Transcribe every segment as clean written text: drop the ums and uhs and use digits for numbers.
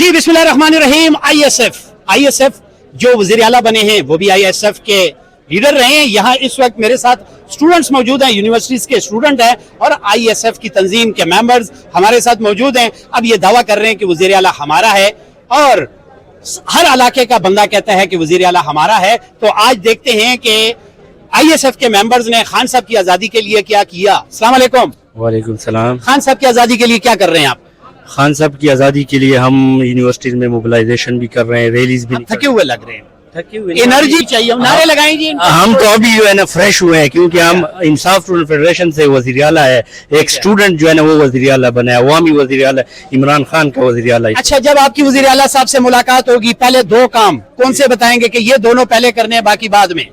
जी बिस्मिल्लाहिर्रहमानिर्रहीम। आईएसएफ जो वज़ीर आला बने हैं वो भी आईएसएफ के लीडर रहे हैं। यहाँ इस वक्त मेरे साथ स्टूडेंट्स मौजूद हैं, यूनिवर्सिटीज के स्टूडेंट हैं और आईएसएफ की तंजीम के मेंबर्स हमारे साथ मौजूद हैं। अब ये दावा कर रहे हैं कि वज़ीर आला हमारा है और हर इलाके का बंदा कहता है कि वज़ीर आला हमारा है। तो आज देखते हैं कि आईएसएफ के मेंबर्स ने खान साहब की आज़ादी के लिए क्या किया। अस्सलाम वालेकुम। वालेकुम सलाम। खान साहब की आज़ादी के लिए क्या कर रहे हैं आप? खान साहब की आज़ादी के लिए हम यूनिवर्सिटीज में मोबिलाइजेशन भी कर रहे हैं, रैलीज भी थके हुए लग रहे हैं, थके हुए एनर्जी चाहिए, नारे लगाएं जी। हम तो अभी जो है ना फ्रेश हुए हैं क्योंकि हम इंसाफ स्टूडेंट फेडरेशन से वज़ीर आला है, एक स्टूडेंट जो है ना वो वज़ीर आला बना है, अवामी वज़ीर आला इमरान खान का वज़ीर आला। अच्छा, जब आपकी वज़ीर आला साहब से मुलाकात होगी पहले दो काम कौन से बताएंगे कि ये दोनों पहले करने हैं बाकी बाद में?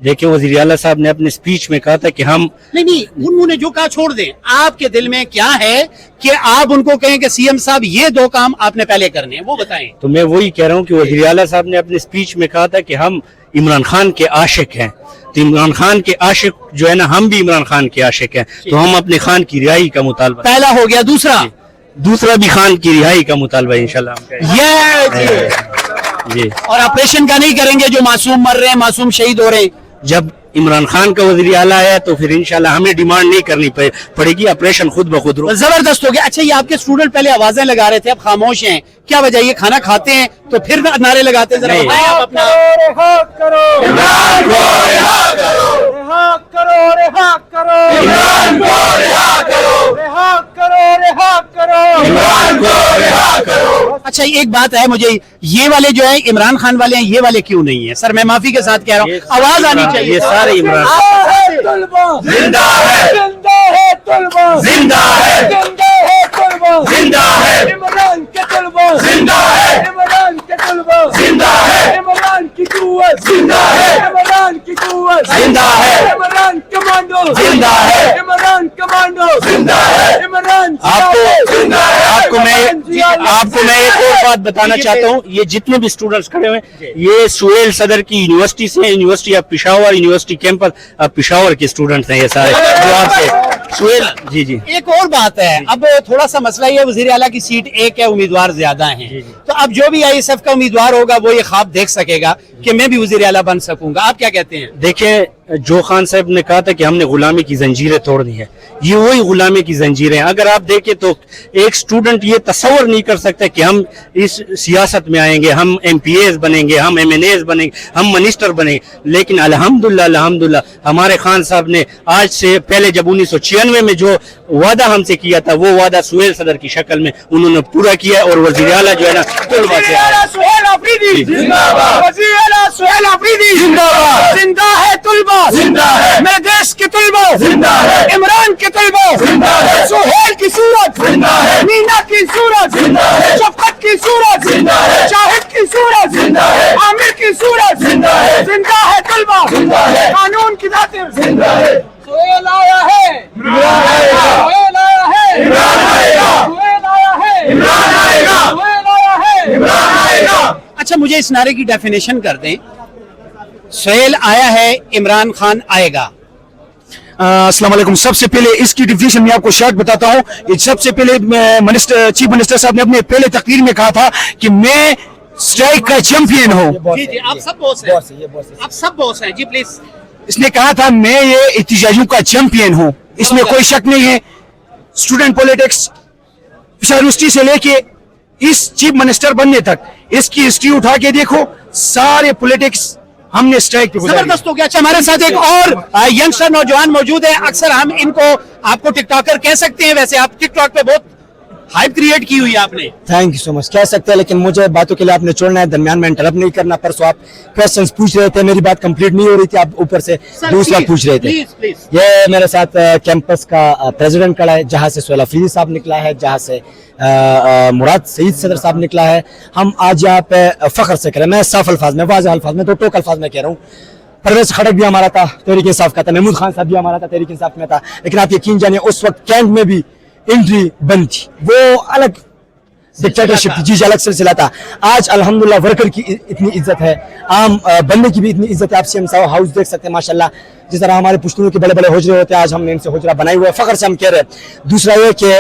देखिए वज़ीर आला साहब ने अपने स्पीच में कहा था कि हम नहीं उन्होंने जो कहा छोड़ दें, आपके दिल में क्या है कि आप उनको कहें कि सीएम साहब ये दो काम आपने पहले करने हैं, वो बताएं। तो मैं वही कह रहा हूँ कि वज़ीर आला साहब ने अपने स्पीच में कहा था कि हम इमरान खान के आशिक हैं, तो इमरान खान के आशिक जो है ना हम भी इमरान खान के आशिक हैं, तो हम अपने खान की रिहाई का मुतालबा, पहला हो गया। दूसरा भी खान की रिहाई का मुतालबा इंशाल्लाह ये और ऑपरेशन का नहीं करेंगे जो मासूम मर रहे हैं, मासूम शहीद हो रहे हैं। जब इमरान खान का वज़ीर आला है तो फिर इंशाल्लाह हमें डिमांड नहीं करनी पड़ेगी, ऑपरेशन खुद ब खुद जबरदस्त हो गया। अच्छा, ये आपके स्टूडेंट पहले आवाजें लगा रहे थे, अब खामोश हैं, क्या वजह? ये खाना खाते हैं तो फिर नारे लगाते हैं, जरा बताएं आप अपना। अच्छा, एक बात है, मुझे ये वाले जो है इमरान खान वाले हैं, ये वाले क्यों नहीं है? सर मैं माफी के साथ कह रहा हूँ, आवाज आनी चाहिए। ये सारे इमरान जिंदा है, जिंदा है तलबा, जिंदा है, जिंदा है तलबा, जिंदा है इमरान के तलबा, जिंदा है इमरान के तलबा, जिंदा है इमरान की कुव्वत, जिंदा है इमरान की कुव्वत, जिंदा है इमरान कमांडो, जिंदा है इमरान कमांडो, जिंदा है इमरान। आपको मैं एक और बात बताना चाहता हूँ, ये जितने भी स्टूडेंट्स खड़े हुए हैं ये सुहेल सदर की यूनिवर्सिटी से, university of Peshawar, university campus of Peshawar के स्टूडेंट्स हैं ये सारे जो आपसे सुहेल जी। एक और बात है, अब थोड़ा सा मसला ये, वज़ीर आला की सीट एक है, उम्मीदवार ज्यादा हैं, तो अब जो भी आईएसएफ का उम्मीदवार होगा वो ये ख्वाब देख सकेगा कि मैं भी वज़ीर आला बन सकूंगा। आप क्या कहते हैं? देखिए जो खान साहब ने कहा था कि हमने गुलामी की जंजीरें तोड़नी है, ये वही गुलामी की जंजीरें हैं। अगर आप देखें तो एक स्टूडेंट ये तस्वर नहीं कर सकता कि हम इस सियासत में आएंगे, हम एमपीएस बनेंगे, हम एमएनएस बनेंगे, हम मिनिस्टर बनेंगे, लेकिन अल्हम्दुलिल्लाह हमारे खान साहब ने आज से पहले जब 1996 में जो वादा हमसे किया था वो वादा सुहेल सदर की शक्ल में उन्होंने पूरा किया और वज़ीर आला जो है ना तलबा से जिंदा है तलबा, जिंदा है मेरे देश के तलबा, जिंदा है इमरान के तलबा, जिंदा है सुहेल की सूरत, जिंदा है मीना की सूरत, जिंदा है शफकत की सूरत, जिंदा है शाहिद की सूरत, जिंदा है आमिर की सूरत, जिंदा है तलबा, जिंदा है कानून की खातिर, जिंदा है सुहेल आया है, इमरान आएगा, सुहेल आया है, इमरान आएगा, सुहेल आया है, इमरान आएगा, सुहेल आया है, इमरान आएगा। अच्छा, मुझे इस नारे की डेफिनेशन कर दें, सुहेल आया है, इमरान खान आएगा। अस्सलाम वालेकुम। सबसे पहले इसकी डिफिनेशन मैं आपको शॉर्ट बताता हूँ। सबसे पहले चीफ मिनिस्टर साहब ने अपने पहले तकरीर में कहा था कि मैं स्ट्राइक का चैंपियन हूँ। जी आप सब बॉस हैं, आप सब बॉस हैं जी, प्लीज। इसने कहा था मैं ये इत्तेजाजियों का चैंपियन हूँ, इसमें कोई शक नहीं है। स्टूडेंट पॉलिटिक्स पिशावर यूनिवर्सिटी से लेके इस चीफ मिनिस्टर बनने तक इसकी हिस्ट्री उठा के देखो, सारे पॉलिटिक्स हमने स्ट्राइक पे जबरदस्त हो गया। अच्छा, हमारे साथ एक और यंगस्टर नौजवान मौजूद है, अक्सर हम इनको आपको टिकटॉकर कह सकते हैं, वैसे आप टिकटॉक पे बहुत हाइप क्रिएट की हुई है आपने। Thank you so much. कह सकते हैं, लेकिन मुझे बातों के लिए आपने छोड़ना है, दरमियान में इंटरप्ट नहीं करना। परसों आप क्वेश्चंस पूछ रहे थे, मेरी बात कंप्लीट नहीं हो रही थी, आप ऊपर से दूसरा पूछ रहे थे। ये मेरे साथ कैंपस का प्रेसिडेंट खड़ा है, जहाँ से सुहेल अफरीदी साहब निकला है, जहाँ से मुराद सईद सदर साहब निकला है। हम आज यहाँ पे फख्र से करें, मैं साफ अल्फाज में, वाज़ेह अल्फाज में, तो टोक अल्फाज में कह रहा हूँ। परवेज खड़क भी हमारा था, तहरीक इंसाफ का था, महमूद खान साहब भी हमारा था, तहरीक इंसाफ में था। लेकिन आप यकीन जानिए उस वक्त कैंट में भी एंट्री बंद थी, वो अलग डिक्टेटरशिप थी, जी अलग सिलसिला था। आज अल्हम्दुलिल्लाह वर्कर की इतनी इज्जत है, आम बंदे की भी इतनी इज्जत है। आप सीएम साहब हाउस देख सकते हैं माशाल्लाह, जिस तरह हमारे पुश्तूनों के बड़े बड़े हुजरे होते हैं, आज हमने इनसे हुजरा बनाए हुए, फख्र से हम कह रहे हैं। दूसरा ये कि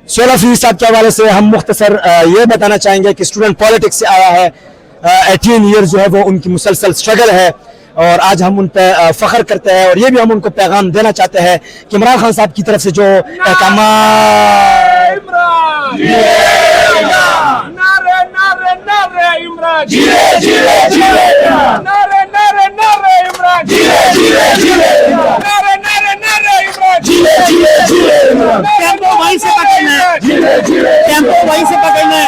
सुहेल अफरीदी साहब के हवाले से हम मुख्तसर ये बताना चाहेंगे कि स्टूडेंट पॉलिटिक्स से आया है, 18 ईयर्स जो है वो उनकी मुसलसल स्ट्रगल है और आज हम उन पर फख्र करते हैं और ये भी हम उनको पैगाम देना चाहते हैं कि इमरान खान साहब की तरफ से जो अहकाम टेम्पो वहीं से पकड़ना है, टेम्पो वहीं से पकड़ना है,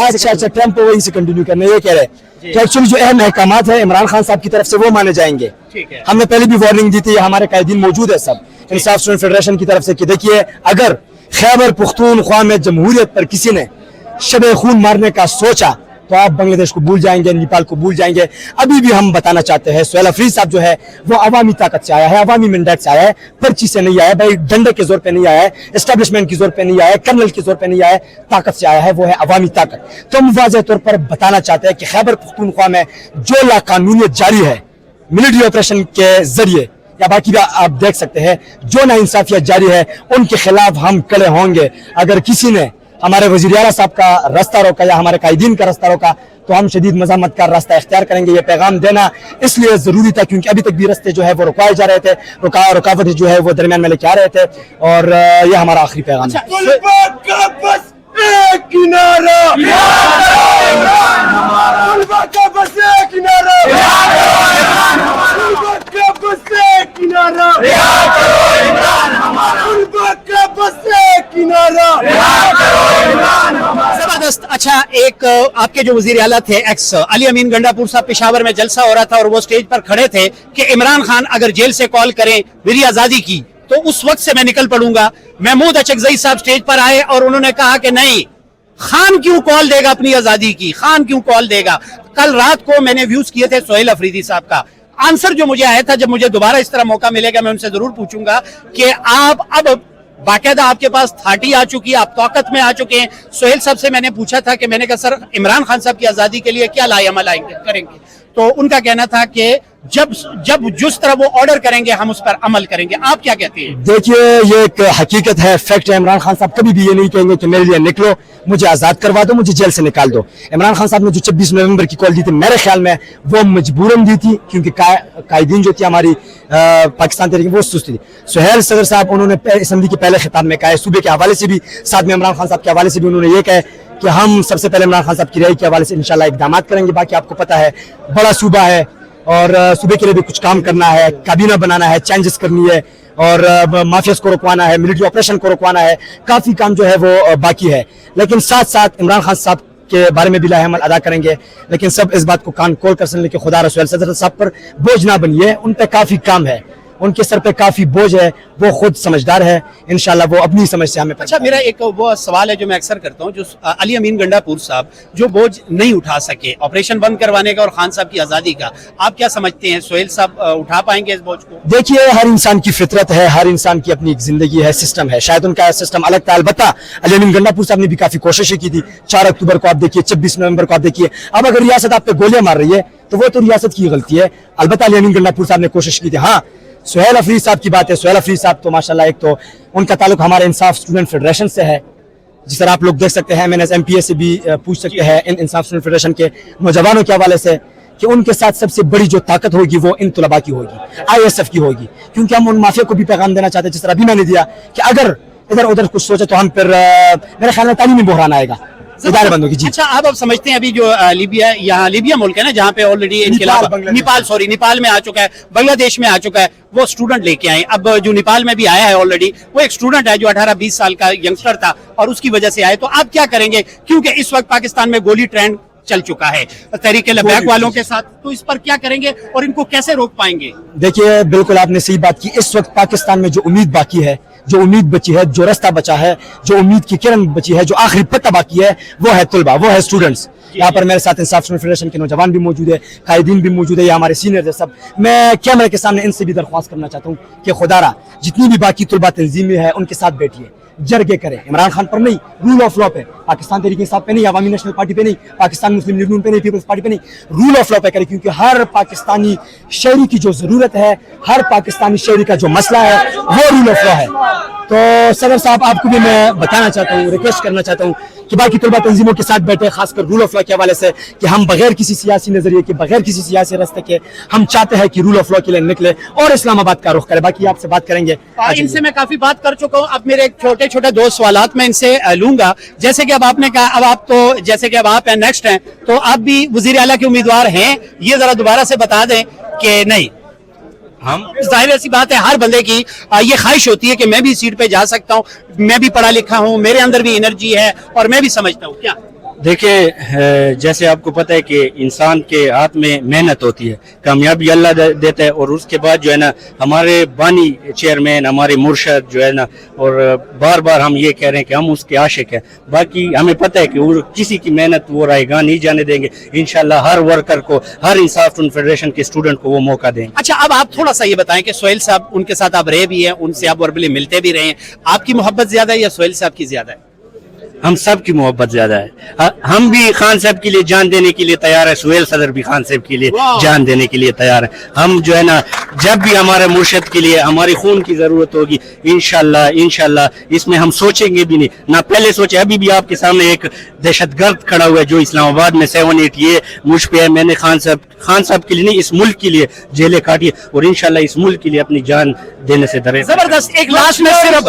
अच्छा टेम्पो वहीं से कंटिन्यू करना है, ये कह रहे हैं कि एक्चुअली जो अहम अहकामात है इमरान खान साहब की तरफ से वो माने जाएंगे। हमने पहले भी वार्निंग दी थी, हमारे कायदीन मौजूद है सब इंसाफ स्टूडेंट फेडरेशन की तरफ से कि देखिए अगर खैबर पुख्तूनख्वा में जमहूरियत पर किसी ने शब खून मारने का सोचा तो आप बांग्लादेश को भूल जाएंगे, नेपाल को भूल जाएंगे। अभी भी हम बताना चाहते हैं सुहेल अफरीदी साहब जो है वो अवामी ताकत से आया है, अवामी मैंडेट से आया है, पर्ची से नहीं आया है, भाई डंडे के जोर पे नहीं आया है, एस्टेब्लिशमेंट के जोर पे नहीं आया है, कर्नल के जोर पे नहीं आया है, ताकत से आया है, वो है अवामी ताकत। तो हम वाज़ेह तौर पर बताना चाहते हैं कि खैबर पुख्तूनख्वा में जो लाकानूनियत जारी है मिलिट्री ऑपरेशन के जरिए या बाकी भी आप देख सकते हैं जो नाइंसाफियत जारी है उनके खिलाफ हम खड़े होंगे। अगर किसी ने हमारे वज़ीर आला साहब का रास्ता रोका या हमारे कायदीन का रास्ता रोका तो हम शदीद मज़ामत का रास्ता इख्तियार करेंगे। ये पैगाम देना इसलिए ज़रूरी था क्योंकि अभी तक भी रास्ते जो है वो रुकवाए जा रहे थे, रुकावट जो है वो दरमियान में लेके आ रहे थे और ये हमारा आखिरी पैगाम है। जबरदस्त। अच्छा, एक आपके जो वजीर आला थे एक्स अली अमीन गंडापुर साहब, पेशावर में जलसा हो रहा था और वो स्टेज पर खड़े थे कि इमरान खान अगर जेल से कॉल करें मेरी आजादी की तो उस वक्त से मैं निकल पड़ूंगा। महमूद अचकजई साहब स्टेज पर आए और उन्होंने कहा कि नहीं, खान क्यों कॉल देगा अपनी आजादी की, खान क्यों कॉल देगा। कल रात को मैंने व्यूज किए थे सुहेल अफरीदी साहब का, आंसर जो मुझे आया था, जब मुझे दोबारा इस तरह मौका मिलेगा मैं उनसे जरूर पूछूंगा कि आप अब बाकायदा आपके पास थाटी आ चुकी है, आप ताकत में आ चुके हैं। सुहेल साहब से मैंने पूछा था कि मैंने कहा सर इमरान खान साहब की आजादी के लिए क्या लाएअमल करेंगे, तो उनका कहना था कि जब जिस तरह वो ऑर्डर करेंगे हम उस पर अमल करेंगे। आप क्या कहते हैं? देखिए ये एक हकीकत है, फैक्ट है। इमरान खान साहब कभी भी ये नहीं कहेंगे कि मेरे लिए निकलो, मुझे आजाद करवा दो, मुझे जेल से निकाल दो। इमरान खान साहब ने जो 26 नवंबर की कॉल दी थी मेरे ख्याल में वो मजबूरन दी थी क्योंकि कायदीन जो थी हमारी पाकिस्तान तहरीक वो सुस्ती थी। सुहेल सदर साहब उन्होंने असम्बली के पहले खिताब में कहा, सूबे के हवाले से भी, साथ में इमरान खान साहब के हवाले से भी उन्होंने ये कहा कि हम सबसे पहले इमरान खान साहब की रिहाई के हवाले से इंशाल्लाह इक़दाम करेंगे। बाकी आपको पता है बड़ा सूबा है और सूबे के लिए भी कुछ काम करना है, काबीना बनाना है, चेंजेस करनी है और माफियाज को रुकवाना है, मिलिट्री ऑपरेशन को रुकवाना है, काफी काम जो है वो बाकी है। लेकिन साथ साथ इमरान खान साहब के बारे में भी लाहेअमल अदा करेंगे। लेकिन सब इस बात को कान खोल कर सुन ले कि खुदा रसूल सदर साहब पर बोझ ना बनिए, उन पे काफी काम है, उनके सर पे काफी बोझ है, वो खुद समझदार है, इंशाल्लाह वो अपनी समझ से हमें। अच्छा, मेरा एक वो सवाल है जो मैं अक्सर करता हूँ, जो अली अमीन गंडापुर साहब जो बोझ नहीं उठा सके ऑपरेशन बंद करवाने का और खान साहब की आजादी का, आप क्या समझते हैं सुहेल साहब उठा पाएंगे इस बोझ को? देखिए हर इंसान की फितरत है, हर इंसान की अपनी एक जिंदगी है, सिस्टम है, शायद उनका सिस्टम अलग था। अलबत्ता अली अमीन गंडापुर साहब ने भी काफी कोशिशें की थी। 4 अक्टूबर को आप देखिए, 26 नवंबर को आप देखिए। अब अगर रियासत आप पे गोलियां मार रही है तो वो तो रियासत की गलती है। अलबत्ता अली अमीन गंडापुर साहब ने कोशिश की थी। हाँ, सुहेल अफरीदी साहब की बात है, सुहेल अफरीदी साहब तो माशाल्लाह एक तो उनका ताल्लुक हमारे इंसाफ स्टूडेंट फेडरेशन से है, जिस तरह आप लोग देख सकते हैं। मैंने MPA से भी पूछ सकते हैं इन इंसाफ स्टूडेंट फेडरेशन के नौजवानों के हवाले से कि उनके साथ सबसे बड़ी जो ताकत होगी वो इन तुलबा की होगी, ISF की होगी, क्योंकि हम उन माफिया को भी पैगाम देना चाहते हैं जिस तरह अभी मैंने दिया कि अगर इधर उधर कुछ सोचे तो हम फिर मेरे ख्याल में तालीमी बहरान आएगा, इदारे बंद होगी। जी अच्छा, आप समझते हैं अभी जो लीबिया, यहाँ लीबिया मुल्क है ना जहाँ पे ऑलरेडी नेपाल में आ चुका है, बांग्लादेश में आ चुका है, वो स्टूडेंट लेके आए। अब जो नेपाल में भी आया है ऑलरेडी, वो एक स्टूडेंट है जो 18-20 साल का यंगस्टर था और उसकी वजह से आए। तो आप क्या करेंगे, क्योंकि इस वक्त पाकिस्तान में गोली ट्रेंड चल चुका है तहरीक लबैक वालों के साथ, तो इस पर क्या करेंगे और इनको कैसे रोक पाएंगे? देखिए बिल्कुल आपने सही बात की। इस वक्त पाकिस्तान में जो उम्मीद बाकी है, जो उम्मीद बची है, जो रास्ता बचा है, जो उम्मीद की किरण बची है, जो आखिरी पत्ता बाकी है, वो है तुलबा, वो है स्टूडेंट्स। यहाँ पर मेरे साथ इंसाफ स्टूडेंट फेडरेशन के नौजवान भी मौजूद है, कायदीन भी मौजूद है, ये हमारे सीनियर है सब। मैं कैमरे के सामने इनसे भी दरख्वास्त करना चाहता हूँ कि खुदारा जितनी भी बाकी तुलबा तंजीमें हैं उनके साथ बैठिए, जरगे करें, इमरान खान पर नहीं, रूल ऑफ लॉ पे पाकिस्तान तहरीक इंसाफ पे नहीं, अवामी नेशनल पार्टी पे नहीं, पाकिस्तान मुस्लिम लीग नून पे नहीं, पीपल्स पार्टी पे नहीं, रूल ऑफ लॉ पे करे, क्योंकि हर पाकिस्तानी शहरी की जो जरूरत है, हर पाकिस्तानी शहरी का जो मसला है वो रूल ऑफ लॉ है। तो सदर साहब आपको भी मैं बताना चाहता हूँ, रिक्वेस्ट करना चाहता हूँ कि बाकी तलबा तंजीमों के साथ बैठे, खासकर रूल ऑफ लॉ के हवाले से, कि हम बगैर किसी सियासी नजरिए के, बगैर किसी सियासी रास्ते के, हम चाहते हैं कि रूल ऑफ लॉ के लिए निकले और इस्लामाबाद का रुख करें। बाकी आपसे बात करेंगे। इनसे मैं काफी बात कर चुका हूँ, अब मेरे छोटे छोटे दो सवालात मैं इनसे लूंगा। जैसे कि अब आपने कहा, अब आप तो जैसे कि अब आप हैं नेक्स्ट हैं, तो आप भी वजीर आला के उम्मीदवार हैं, ये जरा दोबारा से बता दें कि नहीं? हम जाहिर ऐसी बात है, हर बंदे की ये ख्वाहिश होती है कि मैं भी सीट पे जा सकता हूँ, मैं भी पढ़ा लिखा हूँ, मेरे अंदर भी एनर्जी है और मैं भी समझता हूँ। क्या देखिए, जैसे आपको पता है कि इंसान के हाथ में मेहनत होती है, कामयाबी अल्लाह देता है, और उसके बाद जो है ना हमारे बानी चेयरमैन, हमारे मुर्शद जो है ना, और बार बार हम ये कह रहे हैं कि हम उसके आशिक हैं। बाकी हमें पता है कि वो किसी की मेहनत वो रायगान नहीं जाने देंगे। इंशाल्लाह हर वर्कर को, हर इंसाफ स्टूडेंट फेडरेशन के स्टूडेंट को वो मौका देंगे। अच्छा, अब आप थोड़ा सा ये बताएं कि सोहेल साहब, उनके साथ आप रहे भी हैं, उनसे आप वर्बली मिलते भी रहे हैं, आपकी मोहब्बत ज्यादा है या सोहेल साहब की ज्यादा है? हम सब की मोहब्बत ज्यादा है। हम भी खान साहब के लिए जान देने के लिए तैयार है, सुहेल सदर भी खान साहब के लिए जान देने के लिए तैयार है। हम जो है ना, जब भी हमारे मुर्शद के लिए हमारी खून की जरूरत होगी, इंशाल्लाह इसमें हम सोचेंगे भी नहीं, ना पहले सोचे। अभी भी आपके सामने एक दहशतगर्द खड़ा हुआ है जो इस्लामाबाद में 7-8 ये मुझ पे है। मैंने खान साहब के लिए नहीं, इस मुल्क के लिए जेलें काटी है, और इंशाल्लाह इस मुल्क के लिए अपनी जान देने से डरे। जबरदस्त। एक लास्ट में सिर्फ